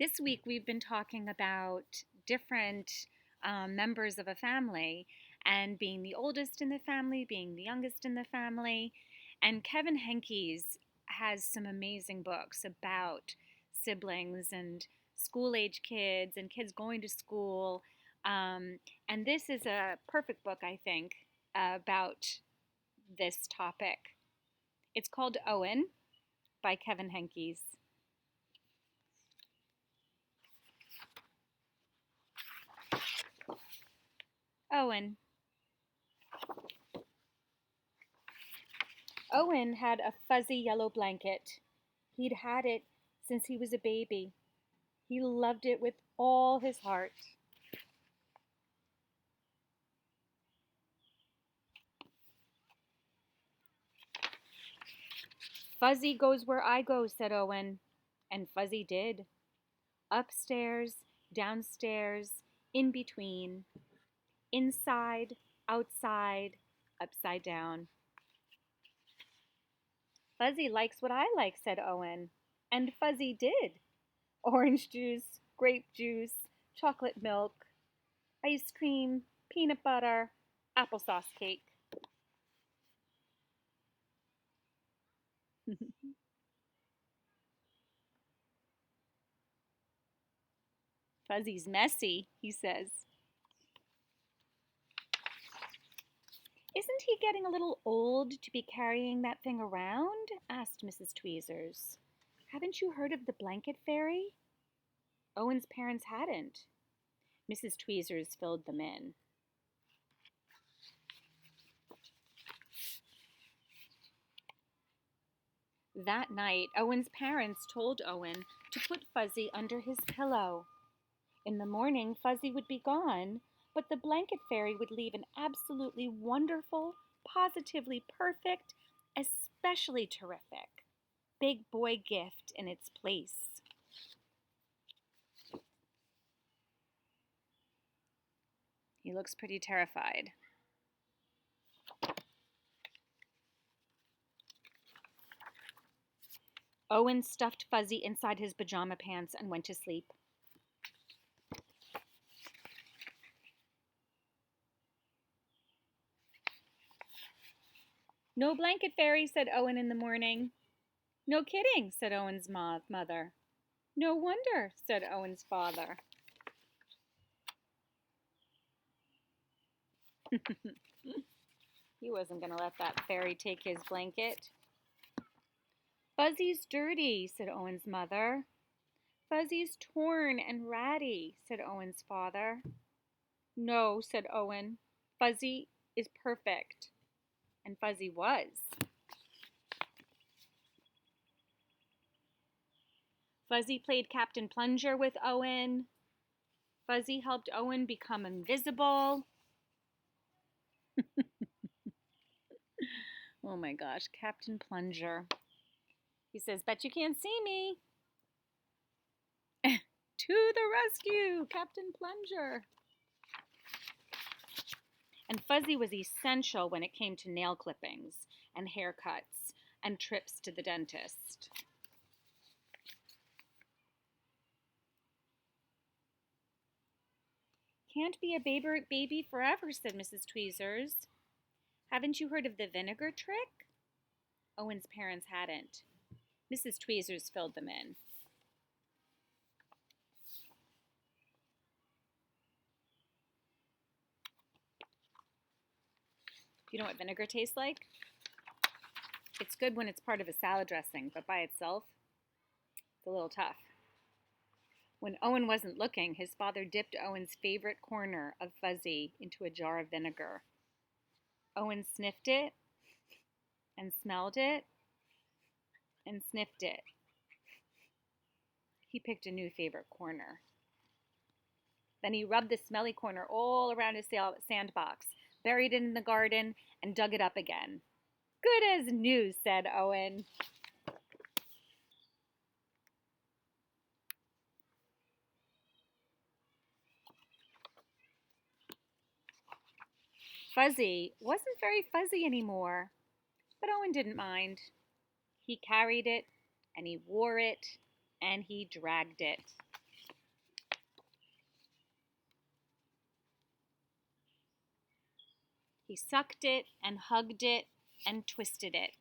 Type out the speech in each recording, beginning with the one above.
This week we've been talking about different members of a family and being the oldest in the family, being the youngest in the family. And Kevin Henkes has some amazing books about siblings and school age kids and kids going to school. And this is a perfect book, I think, about this topic. It's called Owen by Kevin Henkes. Owen. Owen had a fuzzy yellow blanket. He'd had it since he was a baby. He loved it with all his heart. Fuzzy goes where I go, said Owen. And Fuzzy did. Upstairs, downstairs, in between. Inside, outside, upside down. Fuzzy likes what I like, said Owen. And Fuzzy did. Orange juice, grape juice, chocolate milk, ice cream, peanut butter, applesauce cake. Fuzzy's messy, he says. Isn't he getting a little old to be carrying that thing around? Asked Mrs. Tweezers. Haven't you heard of the blanket fairy? Owen's parents hadn't. Mrs. Tweezers filled them in. That night, Owen's parents told Owen to put Fuzzy under his pillow. In the morning, Fuzzy would be gone, but the blanket fairy would leave an absolutely wonderful, positively perfect, especially terrific big boy gift in its place. He looks pretty terrified. Owen stuffed Fuzzy inside his pajama pants and went to sleep. No blanket fairy, said Owen in the morning. No kidding, said Owen's mother. No wonder, said Owen's father. He wasn't going to let that fairy take his blanket. Fuzzy's dirty, said Owen's mother. Fuzzy's torn and ratty, said Owen's father. No, said Owen. Fuzzy is perfect. And Fuzzy was. Fuzzy played Captain Plunger with Owen. Fuzzy helped Owen become invisible. Oh my gosh, Captain Plunger. He says, bet you can't see me. To the rescue, Captain Plunger. And Fuzzy was essential when it came to nail clippings and haircuts and trips to the dentist. Can't be a baby forever, said Mrs. Tweezers. Haven't you heard of the vinegar trick? Owen's parents hadn't. Mrs. Tweezers filled them in. Do you know what vinegar tastes like? It's good when it's part of a salad dressing, but by itself, it's a little tough. When Owen wasn't looking, his father dipped Owen's favorite corner of Fuzzy into a jar of vinegar. Owen sniffed it and smelled it and sniffed it. He picked a new favorite corner. Then he rubbed the smelly corner all around his sandbox, buried it in the garden, and dug it up again. Good as new, said Owen. Fuzzy wasn't very fuzzy anymore, but Owen didn't mind. He carried it, and he wore it, and he dragged it. He sucked it and hugged it and twisted it.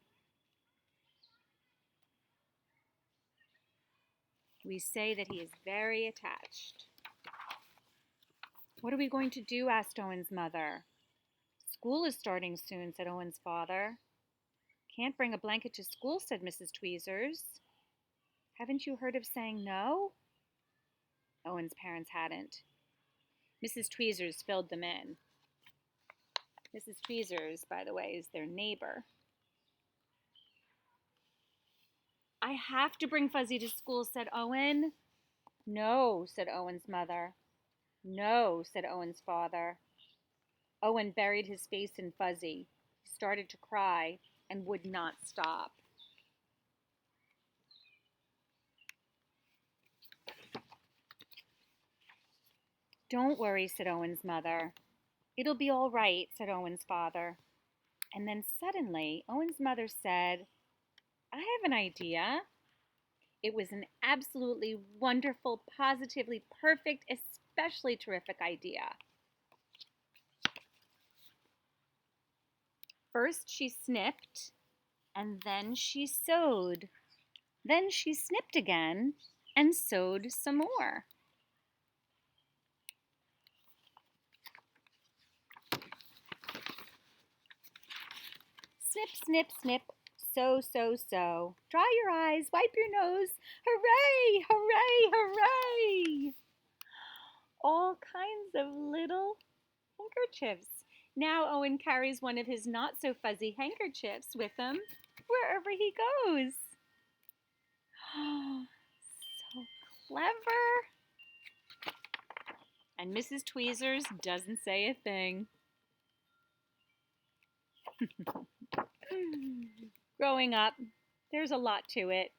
We say that he is very attached. What are we going to do? Asked Owen's mother. School is starting soon, said Owen's father. Can't bring a blanket to school, said Mrs. Tweezers. Haven't you heard of saying no? Owen's parents hadn't. Mrs. Tweezers filled them in. Mrs. Tweezers, by the way, is their neighbor. I have to bring Fuzzy to school, said Owen. No, said Owen's mother. No, said Owen's father. Owen buried his face in Fuzzy. He started to cry and would not stop. Don't worry, said Owen's mother. It'll be all right, said Owen's father. And then suddenly, Owen's mother said, I have an idea. It was an absolutely wonderful, positively perfect, especially terrific idea. First she snipped, and then she sewed. Then she snipped again and sewed some more. Snip, snip, snip, sew, sew, sew. Dry your eyes, wipe your nose. Hooray, hooray, hooray! All kinds of little handkerchiefs. Now Owen carries one of his not-so-fuzzy handkerchiefs with him wherever he goes. Oh, so clever. And Mrs. Tweezers doesn't say a thing. Growing up, there's a lot to it.